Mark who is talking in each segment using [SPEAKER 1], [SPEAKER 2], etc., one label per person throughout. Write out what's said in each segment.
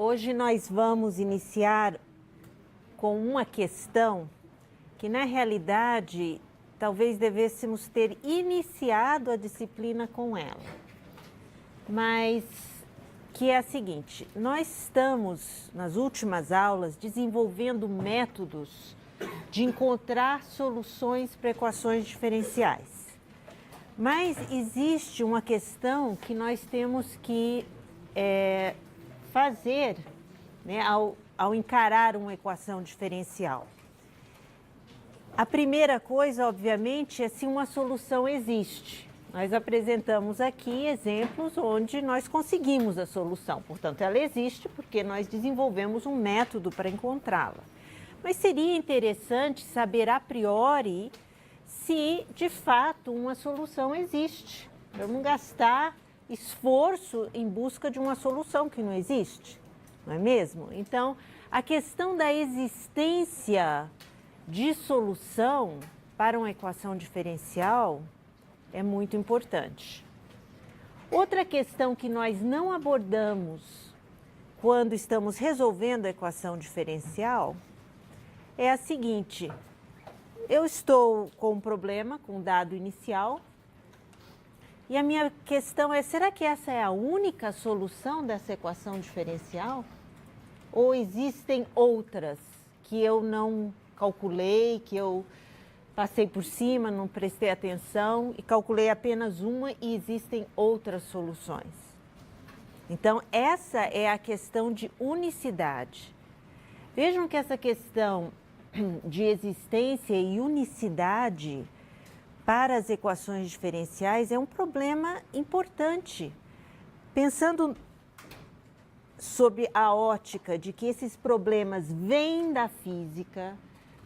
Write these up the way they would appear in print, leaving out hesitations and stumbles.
[SPEAKER 1] Hoje nós vamos iniciar com uma questão que, na realidade, talvez devêssemos ter iniciado a disciplina com ela. Mas que é a seguinte: nós estamos, nas últimas aulas, desenvolvendo métodos de encontrar soluções para equações diferenciais. Mas existe uma questão que nós temos que fazer, né, ao encarar uma equação diferencial. A primeira coisa, obviamente, é se uma solução existe. Nós apresentamos aqui exemplos onde nós conseguimos a solução. Portanto, ela existe porque nós desenvolvemos um método para encontrá-la. Mas seria interessante saber a priori se, de fato, uma solução existe. Para não gastar esforço em busca de uma solução que não existe, não é mesmo? Então, a questão da existência de solução para uma equação diferencial é muito importante. Outra questão que nós não abordamos quando estamos resolvendo a equação diferencial é a seguinte: eu estou com um problema, com um dado inicial, e a minha questão é, será que essa é a única solução dessa equação diferencial? Ou existem outras que eu não calculei, que eu passei por cima, não prestei atenção e calculei apenas uma e existem outras soluções? Então, essa é a questão de unicidade. Vejam que essa questão de existência e unicidade para as equações diferenciais é um problema importante. Pensando sob a ótica de que esses problemas vêm da física,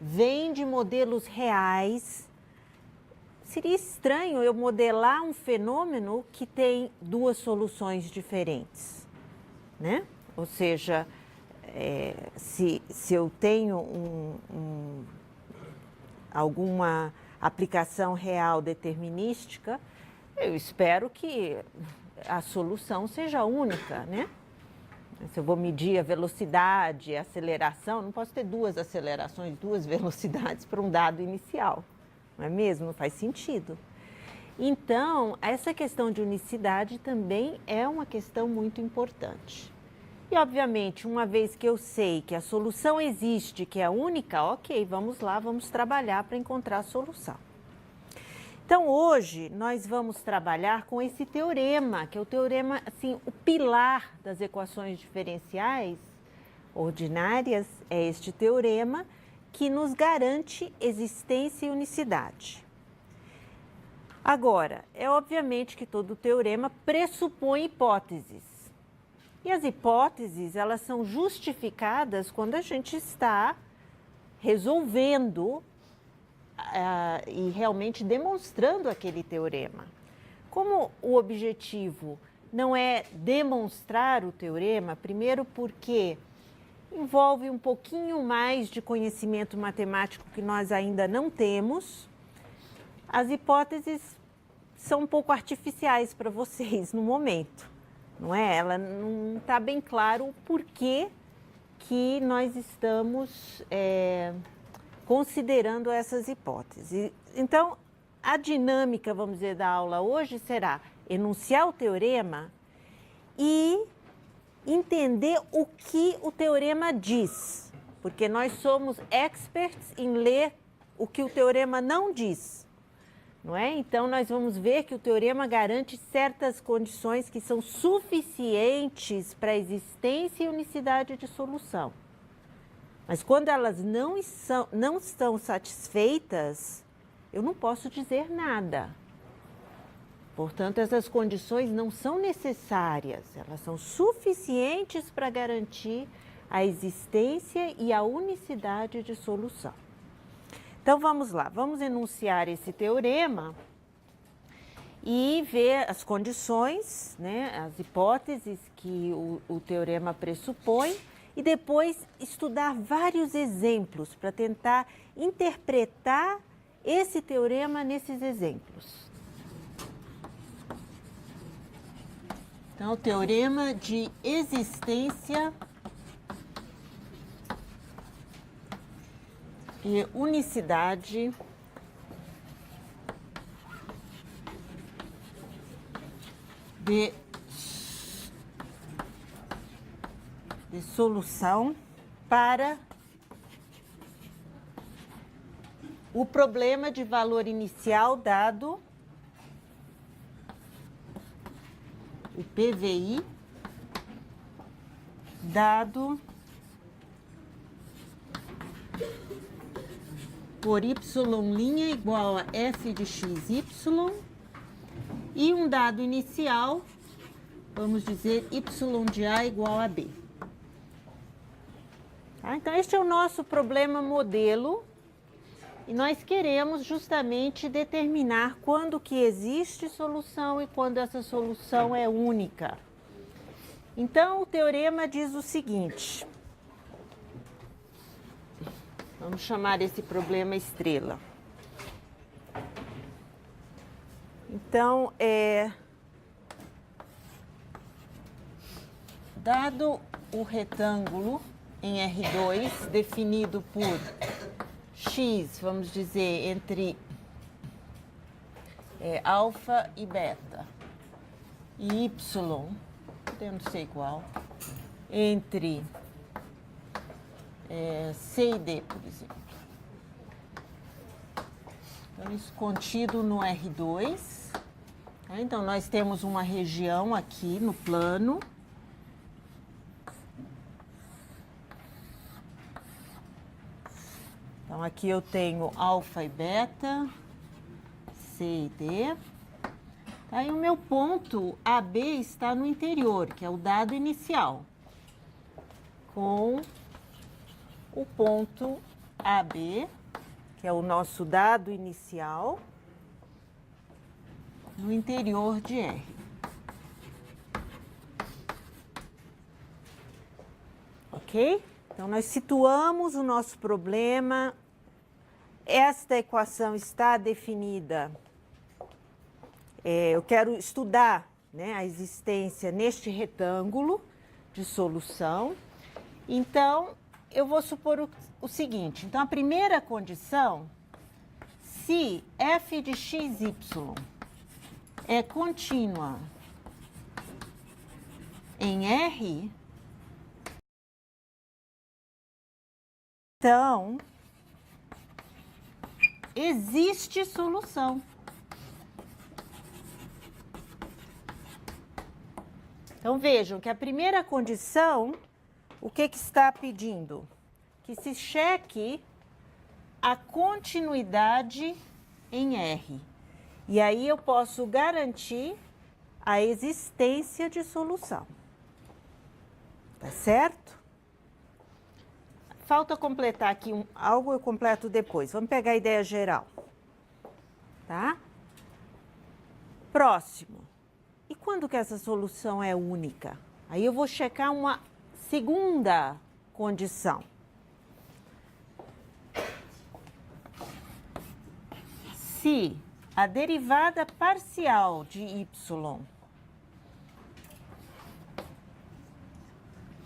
[SPEAKER 1] vêm de modelos reais, seria estranho eu modelar um fenômeno que tem duas soluções diferentes, né? Ou seja, se eu tenho alguma aplicação real determinística, eu espero que a solução seja única, né? Se eu vou medir a velocidade, a aceleração, não posso ter duas acelerações, duas velocidades para um dado inicial, não é mesmo? Não faz sentido. Então, essa questão de unicidade também é uma questão muito importante. E, obviamente, uma vez que eu sei que a solução existe, que é única, ok, vamos lá, vamos trabalhar para encontrar a solução. Então, hoje, nós vamos trabalhar com esse teorema, que é o teorema, assim, o pilar das equações diferenciais ordinárias, é este teorema que nos garante existência e unicidade. Agora, é obviamente que todo teorema pressupõe hipóteses. E as hipóteses, elas são justificadas quando a gente está resolvendo e realmente demonstrando aquele teorema. Como o objetivo não é demonstrar o teorema, primeiro porque envolve um pouquinho mais de conhecimento matemático que nós ainda não temos, as hipóteses são um pouco artificiais para vocês no momento. Não é? Ela não está bem claro o porquê que nós estamos considerando essas hipóteses. Então, a dinâmica, vamos dizer, da aula hoje será enunciar o teorema e entender o que o teorema diz, porque nós somos experts em ler o que o teorema não diz. Não é? Então, nós vamos ver que o teorema garante certas condições que são suficientes para a existência e unicidade de solução. Mas quando elas não estão satisfeitas, eu não posso dizer nada. Portanto, essas condições não são necessárias, elas são suficientes para garantir a existência e a unicidade de solução. Então, vamos lá, vamos enunciar esse teorema e ver as condições, né, as hipóteses que o teorema pressupõe e depois estudar vários exemplos para tentar interpretar esse teorema nesses exemplos. Então, o teorema de existência e unicidade de solução para o problema de valor inicial dado o PVI dado por y' igual a f de xy e um dado inicial, vamos dizer y de A igual a B. Tá? Então, este é o nosso problema modelo e nós queremos justamente determinar quando que existe solução e quando essa solução é única. Então, o teorema diz o seguinte, vamos chamar esse problema estrela. Então, dado o retângulo em R2, definido por x, vamos dizer, entre alfa e beta, e y, podendo ser igual, entre C e D, por exemplo. Então, isso contido no R2. Tá? Então, nós temos uma região aqui no plano. Então, aqui eu tenho alfa e beta, C e D. Aí o meu ponto AB está no interior, que é o dado inicial, com o ponto AB, que é o nosso dado inicial, no interior de R. Ok? Então, nós situamos o nosso problema. Esta equação está definida. Eu quero estudar, né, a existência neste retângulo de solução. Então, eu vou supor o seguinte. Então, a primeira condição, se f de xy é contínua em R, então, existe solução. Então, vejam que a primeira condição, o que está pedindo? Que se cheque a continuidade em R. E aí eu posso garantir a existência de solução. Tá certo? Falta completar aqui algo, eu completo depois. Vamos pegar a ideia geral. Tá? Próximo. E quando que essa solução é única? Aí eu vou checar uma segunda condição. Se a derivada parcial de y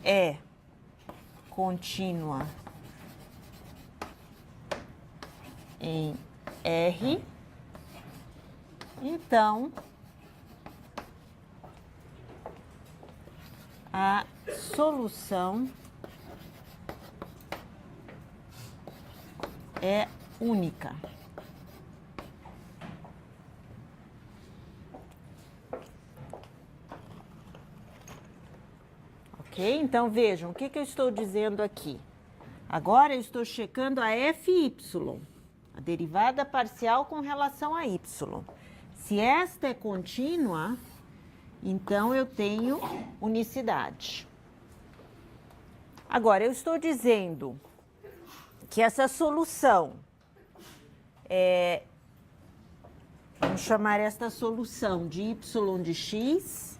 [SPEAKER 1] é contínua em R, então a solução é única. Ok? Então, vejam, o que eu estou dizendo aqui? Agora, eu estou checando a FY, a derivada parcial com relação a y. Se esta é contínua, então eu tenho unicidade. Agora, eu estou dizendo que essa solução vamos chamar esta solução de y de x,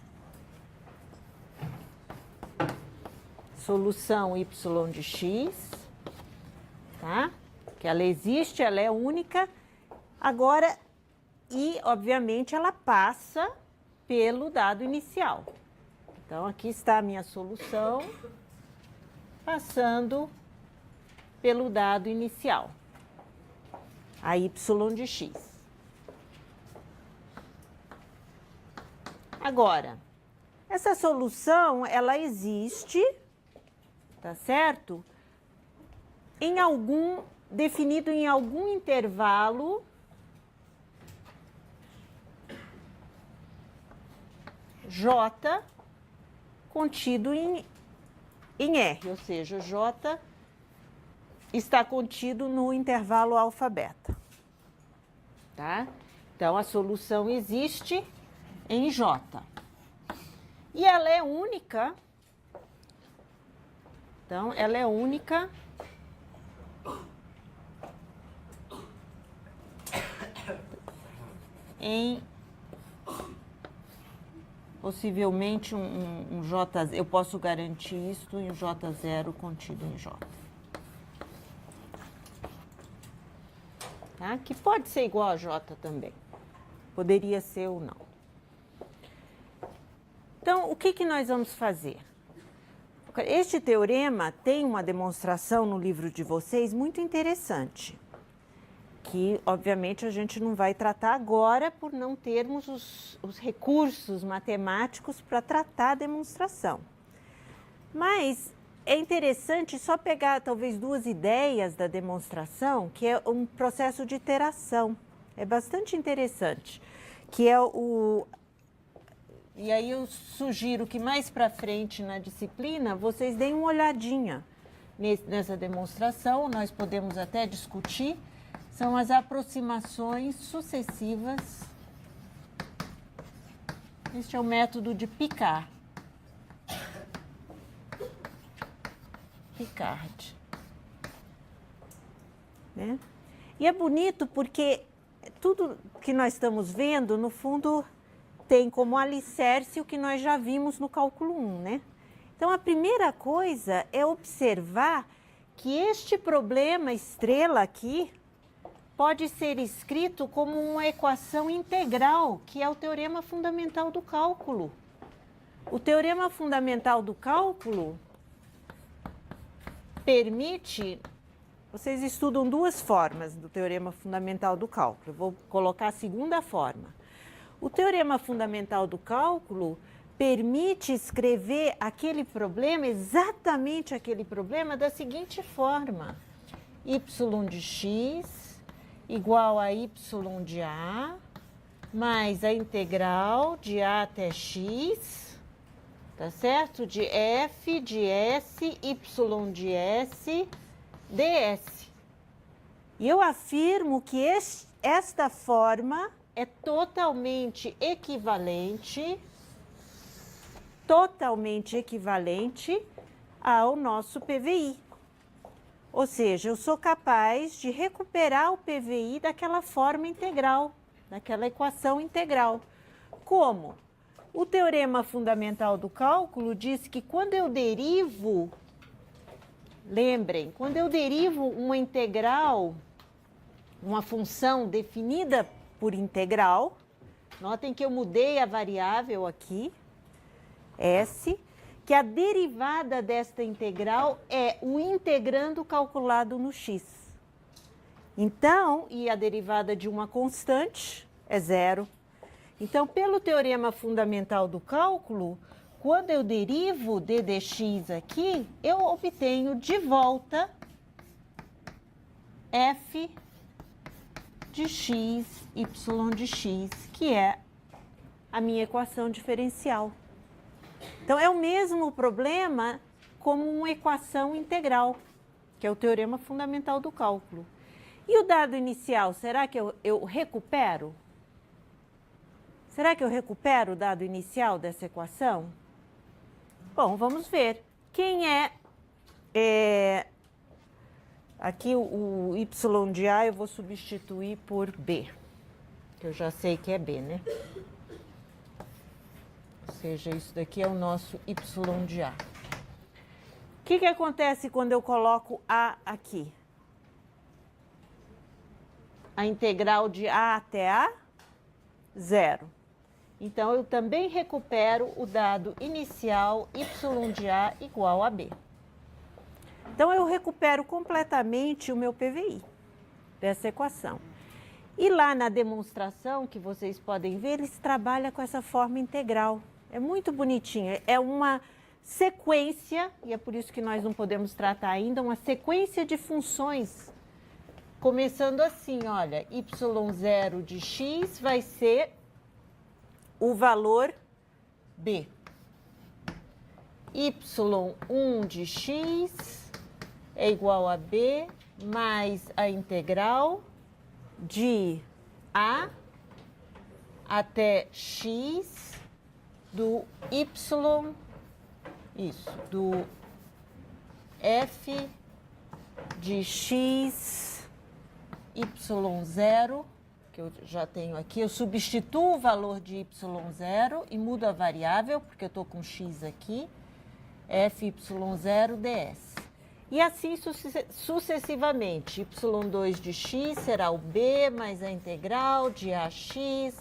[SPEAKER 1] solução y de x, tá? Que ela existe, ela é única. Agora, e obviamente ela passa pelo dado inicial. Então, aqui está a minha solução, passando pelo dado inicial. a y de x. Agora, essa solução, ela existe, tá certo? Definido em algum intervalo J contido em R, ou seja, J está contido no intervalo alfa beta, tá? Então, a solução existe em J. E ela é única, então, ela é única em possivelmente um J, eu posso garantir isso em J0 contido em J. Tá? Que pode ser igual a J também. Poderia ser ou não. Então, o que nós vamos fazer? Este teorema tem uma demonstração no livro de vocês muito interessante, que, obviamente, a gente não vai tratar agora por não termos os recursos matemáticos para tratar a demonstração. Mas é interessante só pegar, talvez, duas ideias da demonstração, que é um processo de iteração. É bastante interessante, que é o... E aí eu sugiro que mais para frente na disciplina, vocês deem uma olhadinha nessa demonstração, nós podemos até discutir. São as aproximações sucessivas. Este é o método de Picard. Picard. Né? E é bonito porque tudo que nós estamos vendo, no fundo, tem como alicerce o que nós já vimos no cálculo 1, né? Então, a primeira coisa é observar que este problema estrela aqui pode ser escrito como uma equação integral, que é o teorema fundamental do cálculo. O teorema fundamental do cálculo permite... Vocês estudam duas formas do teorema fundamental do cálculo. Eu vou colocar a segunda forma. O teorema fundamental do cálculo permite escrever aquele problema, exatamente aquele problema, da seguinte forma: y de x igual a y de a mais a integral de a até x, tá certo? De f de s, y de s, ds. E eu afirmo que esta forma é totalmente equivalente ao nosso PVI. Ou seja, eu sou capaz de recuperar o PVI daquela forma integral, daquela equação integral. Como? O teorema fundamental do cálculo diz que quando eu derivo, lembrem, quando eu derivo uma integral, uma função definida por integral, notem que eu mudei a variável aqui, S, que a derivada desta integral é o integrando calculado no x. Então, e a derivada de uma constante é zero. Então, pelo teorema fundamental do cálculo, quando eu derivo d dx aqui, eu obtenho de volta f de x, y de x, que é a minha equação diferencial. Então, é o mesmo problema como uma equação integral, que é o teorema fundamental do cálculo. E o dado inicial, será que eu recupero? Será que eu recupero o dado inicial dessa equação? Bom, vamos ver. Quem aqui o y de a eu vou substituir por b, que eu já sei que é b, né? Ou seja, isso daqui é o nosso y de a. O que acontece quando eu coloco a aqui? A integral de a até a, zero. Então, eu também recupero o dado inicial y de a igual a b. Então, eu recupero completamente o meu PVI dessa equação. E lá na demonstração, que vocês podem ver, eles trabalham com essa forma integral. É muito bonitinho, é uma sequência, e é por isso que nós não podemos tratar ainda, uma sequência de funções. Começando assim, olha, y0 de x vai ser o valor b. y1 de x é igual a b mais a integral de a até x do y, do f de x y0, que eu já tenho aqui, eu substituo o valor de y0 e mudo a variável, porque eu estou com x aqui, fy0 ds. E assim sucessivamente, y2 de x será o b mais a integral de ax,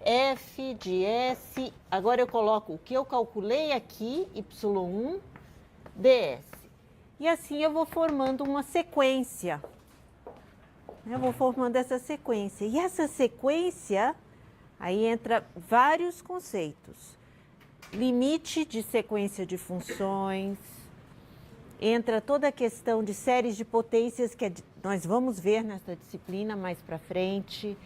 [SPEAKER 1] f de s, agora eu coloco o que eu calculei aqui, y1 ds. E assim eu vou formando uma sequência. Eu vou formando essa sequência. E essa sequência, aí entra vários conceitos. Limite de sequência de funções, entra toda a questão de séries de potências que nós vamos ver nessa disciplina mais para frente.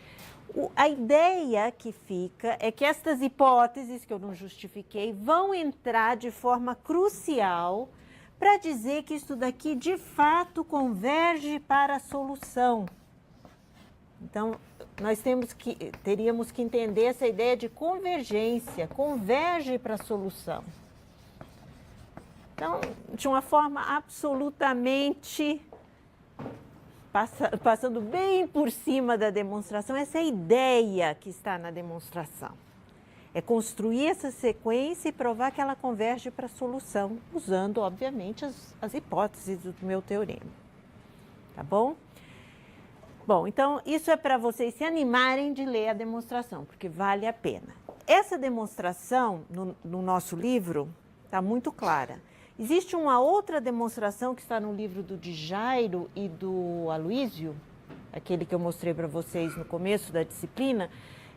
[SPEAKER 1] A ideia que fica é que estas hipóteses, que eu não justifiquei, vão entrar de forma crucial para dizer que isso daqui de fato converge para a solução. Então, nós teríamos que entender essa ideia de convergência, converge para a solução. Então, de uma forma absolutamente, passando bem por cima da demonstração, essa é a ideia que está na demonstração. É construir essa sequência e provar que ela converge para a solução, usando, obviamente, as hipóteses do meu teorema. Tá bom? Bom, então, isso é para vocês se animarem de ler a demonstração, porque vale a pena. Essa demonstração, no nosso livro, está muito clara. Existe uma outra demonstração que está no livro do Djairo e do Aloísio, aquele que eu mostrei para vocês no começo da disciplina,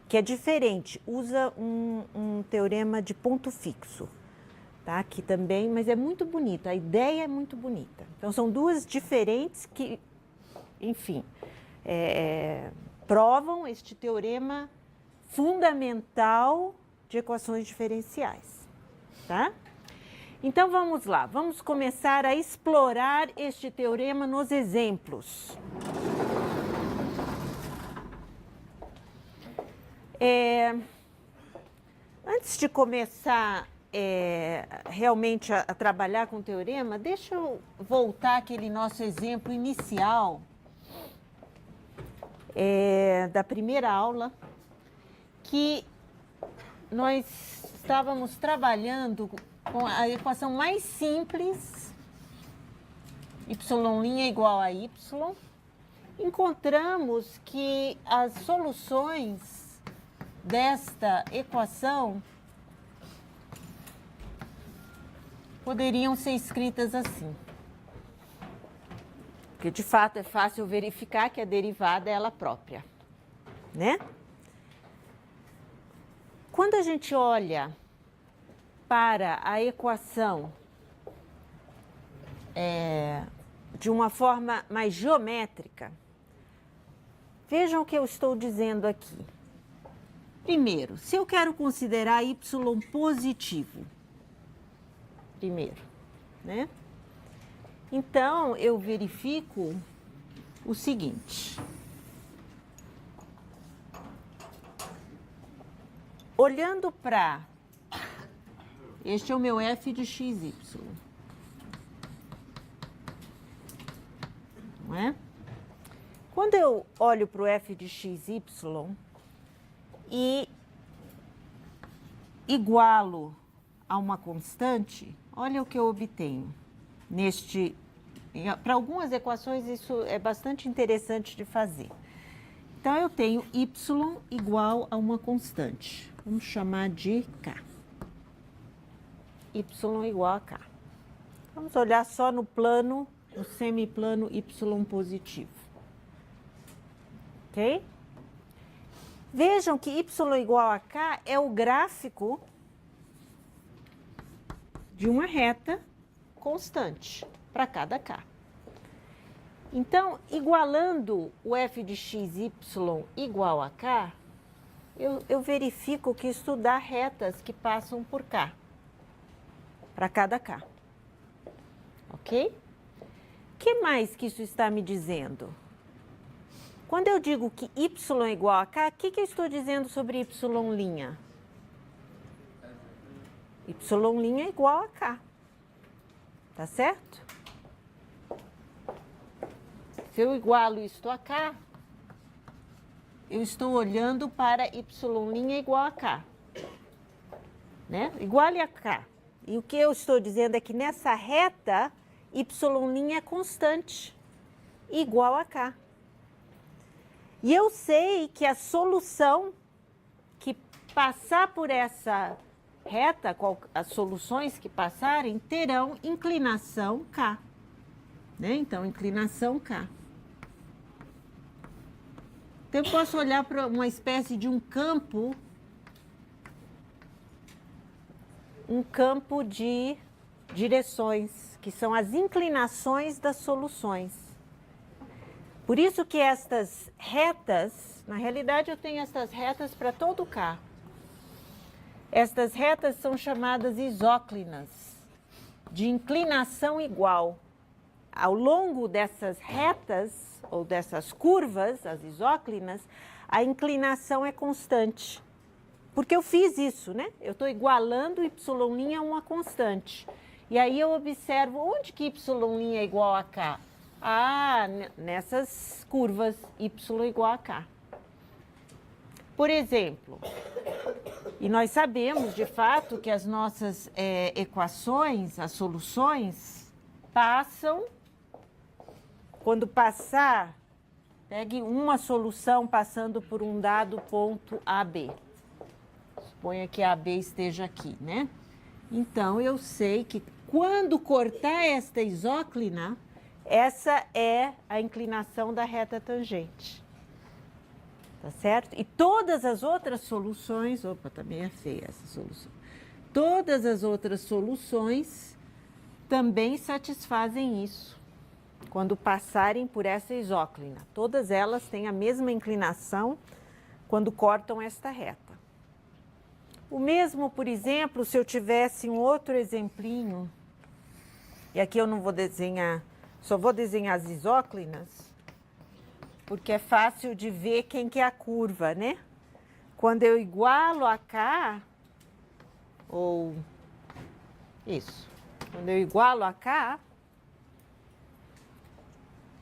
[SPEAKER 1] que é diferente, usa um teorema de ponto fixo, tá? Aqui também, mas é muito bonita, a ideia é muito bonita. Então, são duas diferentes que, enfim, provam este teorema fundamental de equações diferenciais, tá? Então, vamos lá, vamos começar a explorar este teorema nos exemplos. Antes de começar realmente a trabalhar com o teorema, deixa eu voltar àquele nosso exemplo inicial da primeira aula, que nós estávamos trabalhando com a equação mais simples, y' igual a y. Encontramos que as soluções desta equação poderiam ser escritas assim. Porque, de fato, é fácil verificar que a derivada é ela própria, né? Quando a gente olha para a equação de uma forma mais geométrica, vejam o que eu estou dizendo aqui. Primeiro, se eu quero considerar y positivo, primeiro, né? Então, eu verifico o seguinte. Olhando para... Este é o meu f de xy. Não é? Quando eu olho para o f de xy e igualo a uma constante, olha o que eu obtenho. Para algumas equações, isso é bastante interessante de fazer. Então, eu tenho y igual a uma constante. Vamos chamar de k. Y igual a k. Vamos olhar só no plano, no semiplano y positivo. Ok? Vejam que y igual a k é o gráfico de uma reta constante para cada k. Então, igualando o f de x, y igual a k, eu verifico que isso dá retas que passam por k, para cada k. Ok? O que mais que isso está me dizendo? Quando eu digo que y é igual a k, o que eu estou dizendo sobre y'? Y' é igual a k. Tá certo? Se eu igualo isto a k, eu estou olhando para y' igual a k. Né? Iguale a k. E o que eu estou dizendo é que nessa reta, y' é constante, igual a k. E eu sei que a solução que passar por essa reta, as soluções que passarem, terão inclinação k. Né? Então, inclinação k. Então, eu posso olhar para uma espécie de um campo de direções, que são as inclinações das soluções. Por isso que estas retas, na realidade eu tenho estas retas para todo o k. Estas retas são chamadas isóclinas, de inclinação igual. Ao longo dessas retas, ou dessas curvas, as isóclinas, a inclinação é constante. Porque eu fiz isso, né? Eu estou igualando y' a uma constante. E aí eu observo onde que y' é igual a k. Ah, nessas curvas y igual a k. Por exemplo, e nós sabemos de fato que as nossas equações, as soluções, passam, quando passar, pegue uma solução passando por um dado ponto AB. Suponha que a AB esteja aqui, né? Então, eu sei que quando cortar esta isóclina, essa é a inclinação da reta tangente. Tá certo? E todas as outras soluções... Opa, também é feia essa solução. Todas as outras soluções também satisfazem isso, quando passarem por essa isóclina. Todas elas têm a mesma inclinação quando cortam esta reta. O mesmo, por exemplo, se eu tivesse um outro exemplinho, e aqui eu não vou desenhar, só vou desenhar as isóclinas, porque é fácil de ver quem que é a curva, né? Quando eu igualo a k, ou isso, quando eu igualo a k,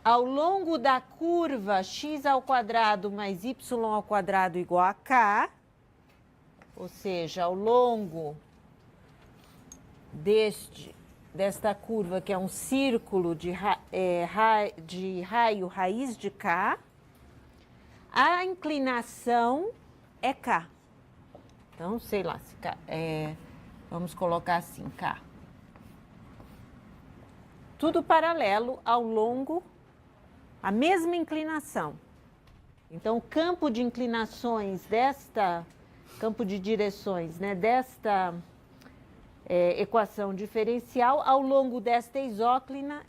[SPEAKER 1] ao longo da curva x² mais y² igual a k, ou seja, ao longo desta curva, que é um círculo de raio raiz de k, a inclinação é k. Então, sei lá, se k, vamos colocar assim, k. Tudo paralelo ao longo, a mesma inclinação. Então, o campo de inclinações campo de direções, né, desta equação diferencial, ao longo desta isóclina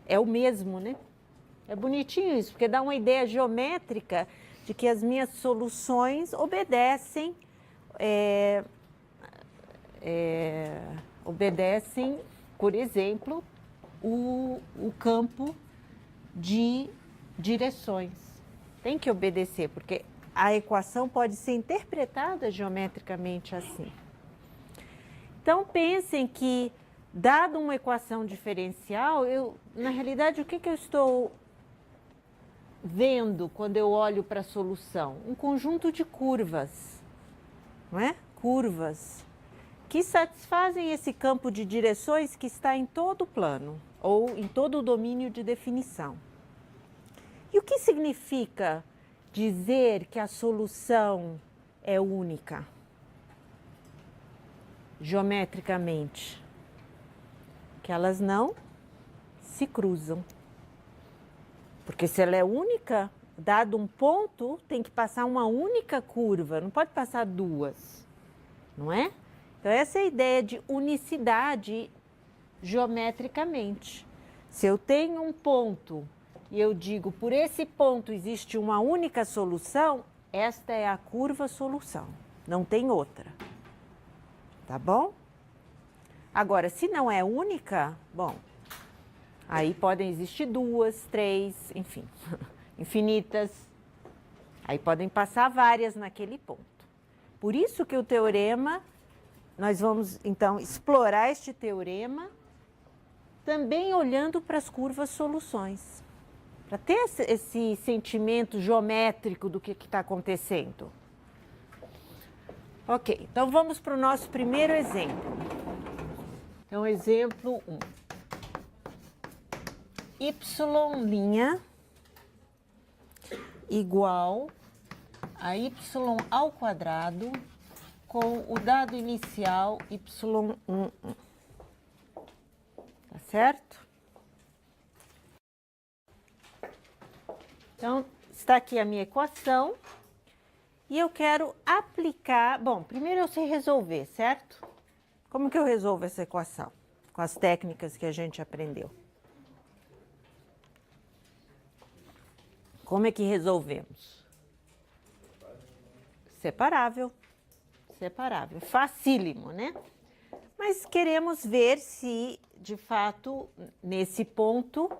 [SPEAKER 1] é o mesmo, né? É bonitinho isso, porque dá uma ideia geométrica de que as minhas soluções obedecem, por exemplo, o campo de direções. Tem que obedecer, porque a equação pode ser interpretada geometricamente assim. Então, pensem que, dado uma equação diferencial, na realidade, o que eu estou vendo quando eu olho para a solução? Um conjunto de curvas, não é? Curvas que satisfazem esse campo de direções que está em todo o plano, ou em todo o domínio de definição. E o que significa dizer que a solução é única, geometricamente? Que elas não se cruzam. Porque se ela é única, dado um ponto, tem que passar uma única curva, não pode passar duas, não é? Então, essa é a ideia de unicidade geometricamente. Se eu tenho um ponto e eu digo, por esse ponto existe uma única solução, esta é a curva solução, não tem outra. Tá bom? Agora, se não é única, bom, aí podem existir duas, três, enfim, infinitas. Aí podem passar várias naquele ponto. Por isso que o teorema, nós vamos então explorar este teorema também olhando para as curvas soluções, para ter esse sentimento geométrico do que está acontecendo. Ok, então vamos para o nosso primeiro exemplo. Então, exemplo 1. Y' igual a y ao quadrado com o dado inicial y'. Tá certo? Então, está aqui a minha equação e eu quero aplicar... Bom, primeiro eu sei resolver, certo? Como que eu resolvo essa equação? Com as técnicas que a gente aprendeu. Como é que resolvemos? Separável. Separável. Facílimo, né? Mas queremos ver se, de fato, nesse ponto,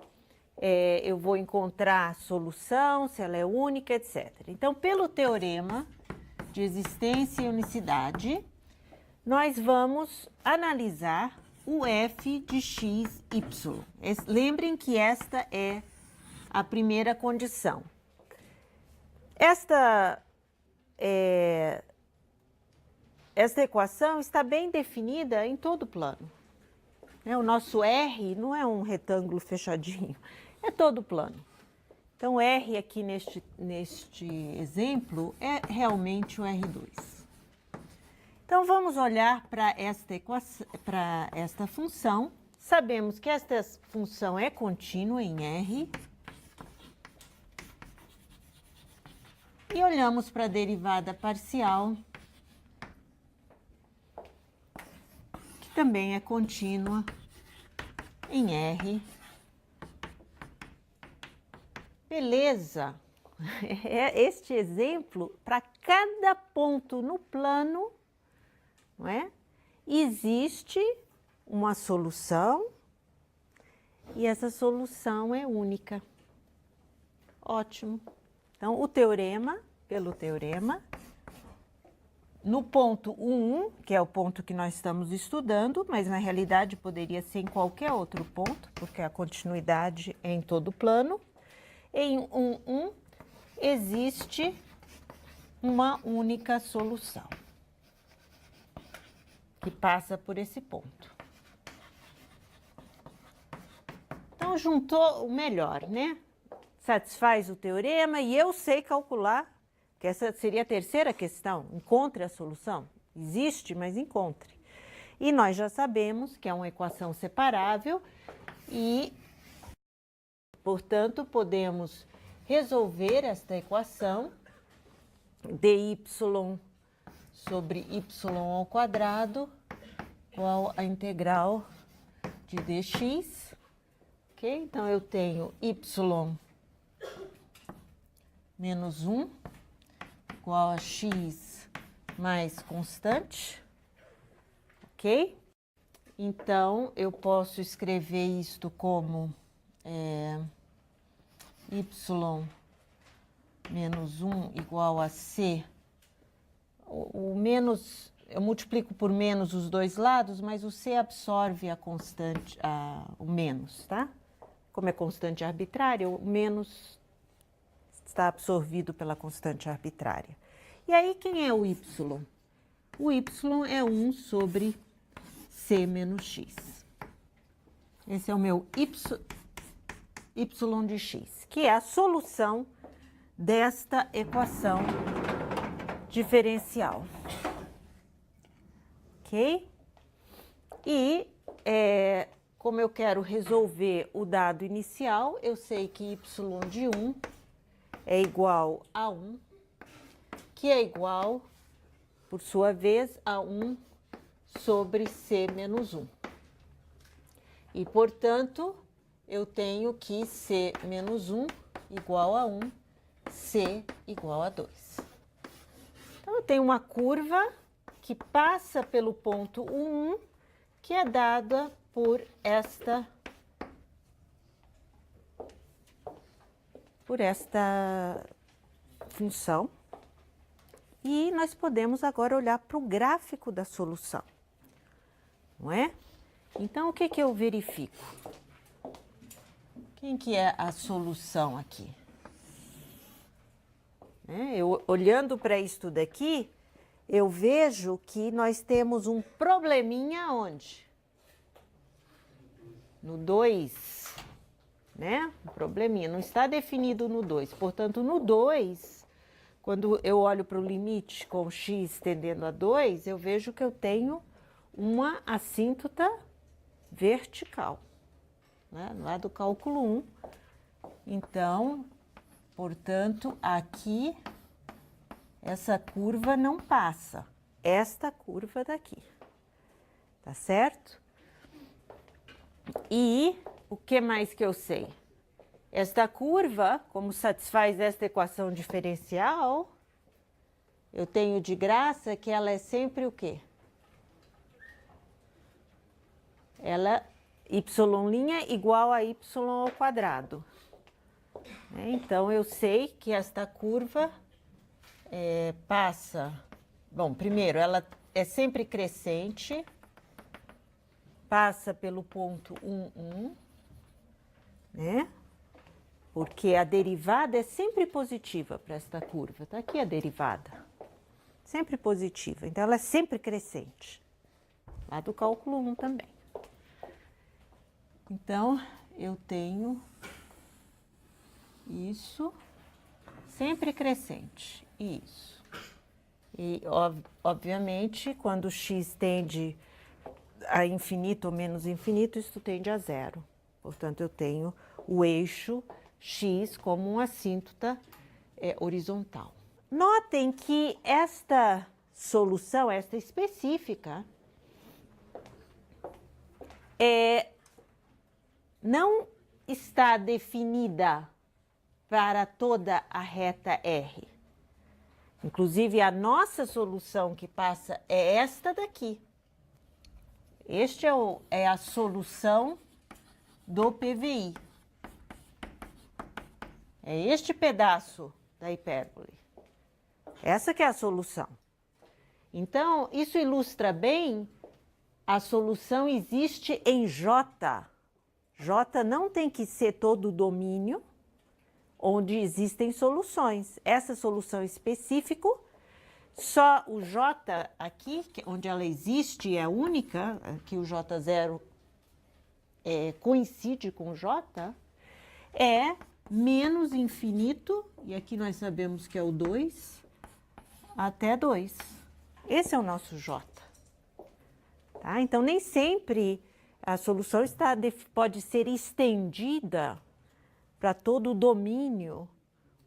[SPEAKER 1] eu vou encontrar a solução, se ela é única, etc. Então, pelo teorema de existência e unicidade, nós vamos analisar o f de x, y. Lembrem que esta é a primeira condição. Esta equação está bem definida em todo o plano. O nosso R não é um retângulo fechadinho, é todo o plano. Então, R aqui neste exemplo é realmente o R2. Então, vamos olhar para esta equação, para esta função. Sabemos que esta função é contínua em R. E olhamos para a derivada parcial, que também é contínua em R. Beleza! Este exemplo, para cada ponto no plano, não é? Existe uma solução e essa solução é única. Ótimo. Então, pelo teorema, no ponto 1, que é o ponto que nós estamos estudando, mas na realidade poderia ser em qualquer outro ponto, porque a continuidade é em todo o plano, em 1, existe uma única solução, que passa por esse ponto. Então, juntou o melhor, né? Satisfaz o teorema e eu sei calcular, que essa seria a terceira questão, encontre a solução. Existe, mas encontre. E nós já sabemos que é uma equação separável e, portanto, podemos resolver esta equação dy sobre y ao quadrado igual a integral de dx. Ok? Então, eu tenho y menos 1 igual a x mais constante, ok? Então, eu posso escrever isto como y menos 1 igual a c. O menos, eu multiplico por menos os dois lados, mas o c absorve a constante, o menos, tá? Como é constante arbitrária, o menos está absorvido pela constante arbitrária. E aí, quem é o y? O y é 1 sobre c menos x. Esse é o meu y de x, que é a solução desta equação diferencial. Ok? E, como eu quero resolver o dado inicial, eu sei que y de 1 é igual a 1, que é igual, por sua vez, a 1 sobre C menos 1. E, portanto, eu tenho que C menos 1 igual a 1, C igual a 2. Então, eu tenho uma curva que passa pelo ponto 1, que é dada por esta função. E nós podemos agora olhar para o gráfico da solução, não é? Então, o que que eu verifico? Quem que é a solução aqui? Eu, olhando para isso daqui, eu vejo que nós temos um probleminha onde? No 2, né? Um probleminha, não está definido no 2. Portanto, no 2, quando eu olho para o limite com x tendendo a 2, eu vejo que eu tenho uma assíntota vertical, né? Lá do cálculo 1. Então, portanto, aqui, essa curva não passa. Esta curva daqui, tá certo? E o que mais que eu sei? Esta curva, como satisfaz esta equação diferencial, eu tenho de graça que ela é sempre o quê? Ela, y' igual a y ao quadrado. Então, eu sei que esta curva passa... Bom, primeiro, ela é sempre crescente, passa pelo ponto 1, 1, né? Porque a derivada é sempre positiva para esta curva. Tá aqui a derivada. Sempre positiva. Então, ela é sempre crescente. Lá do cálculo 1 também. Então, eu tenho isso sempre crescente. Isso. E, obviamente, quando x tende a infinito ou menos infinito, isso tende a zero. Portanto, eu tenho o eixo x como uma assíntota horizontal. Notem que esta solução, esta específica, não está definida para toda a reta R. Inclusive, a nossa solução que passa é esta daqui. Este é a solução do PVI. É este pedaço da hipérbole. Essa que é a solução. Então, isso ilustra bem, a solução existe em J. J não tem que ser todo o domínio onde existem soluções. Essa solução específica, só o J aqui, onde ela existe, é única, que o J0 coincide com o J, é menos infinito, e aqui nós sabemos que é o 2, até 2. Esse é o nosso J. Tá? Então, nem sempre a solução pode ser estendida para todo o domínio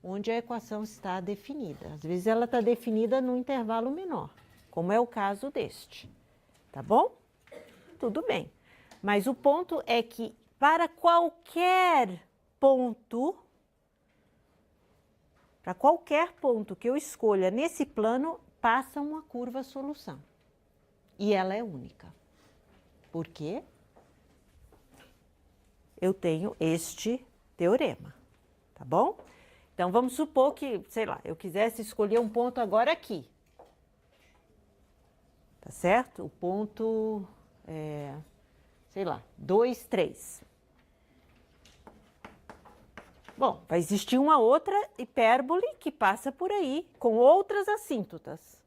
[SPEAKER 1] onde a equação está definida. Às vezes ela está definida num intervalo menor, como é o caso deste. Tá bom? Tudo bem. Mas o ponto é que para qualquer ponto que eu escolha nesse plano, passa uma curva solução. E ela é única. Por quê? Eu tenho este teorema, tá bom? Então, vamos supor que, sei lá, eu quisesse escolher um ponto agora aqui. Tá certo? O ponto, sei lá, 2, 3. Bom, vai existir uma outra hipérbole que passa por aí, com outras assíntotas,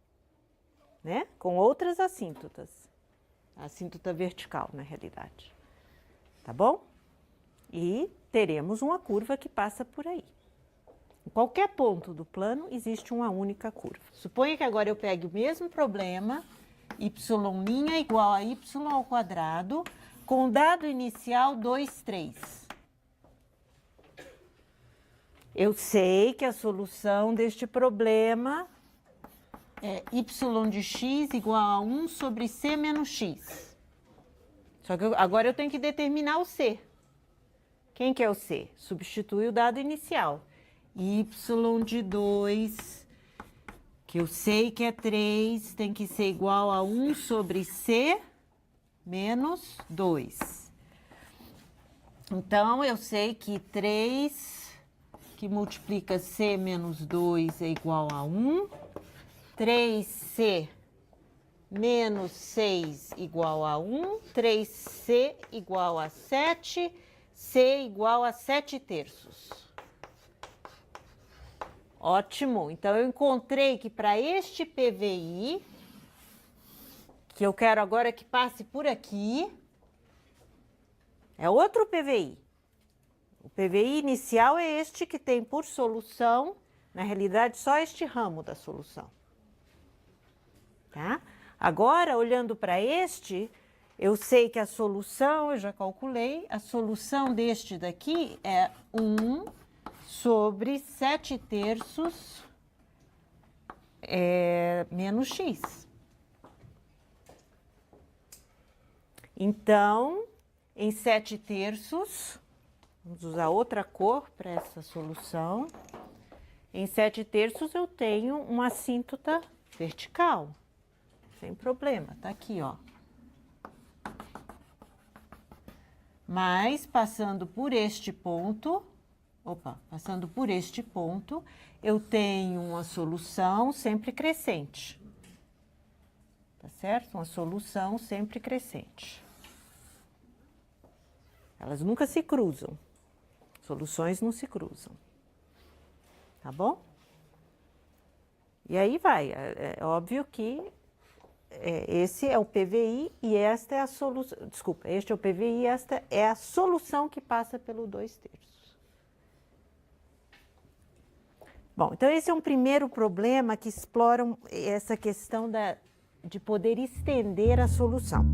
[SPEAKER 1] né? Com outras assíntotas. A assíntota vertical, na realidade. Tá bom? E teremos uma curva que passa por aí. Em qualquer ponto do plano, existe uma única curva. Suponha que agora eu pegue o mesmo problema, y' igual a y ao quadrado, com dado inicial 2, 3. Eu sei que a solução deste problema é y de x igual a 1 sobre c menos x. Só que agora eu tenho que determinar o c. Quem que é o c? Substitui o dado inicial. Y de 2, que eu sei que é 3, tem que ser igual a 1 sobre c menos 2. Então, eu sei que 3, que multiplica c menos 2 é igual a 1. 3c menos 6 igual a 1. 3c igual a 7. C igual a 7/3. Ótimo. Então, eu encontrei que para este PVI, que eu quero agora que passe por aqui, é outro PVI. O PVI inicial é este que tem por solução, na realidade, só este ramo da solução. Tá? Agora, olhando para este, eu sei que a solução, eu já calculei, a solução deste daqui é 1 sobre 7/3 menos x. Então, em 7/3, vamos usar outra cor para essa solução. Em 7/3 eu tenho uma assíntota vertical, sem problema, tá aqui, ó. Mas, passando por este ponto, eu tenho uma solução sempre crescente. Tá certo? Uma solução sempre crescente. Elas nunca se cruzam. Soluções não se cruzam. Tá bom? E aí vai. É óbvio que esse é o PVI e esta é a solução. Desculpa, este é o PVI e esta é a solução que passa pelo 2/3. Bom, então esse é um primeiro problema que explora essa questão de poder estender a solução.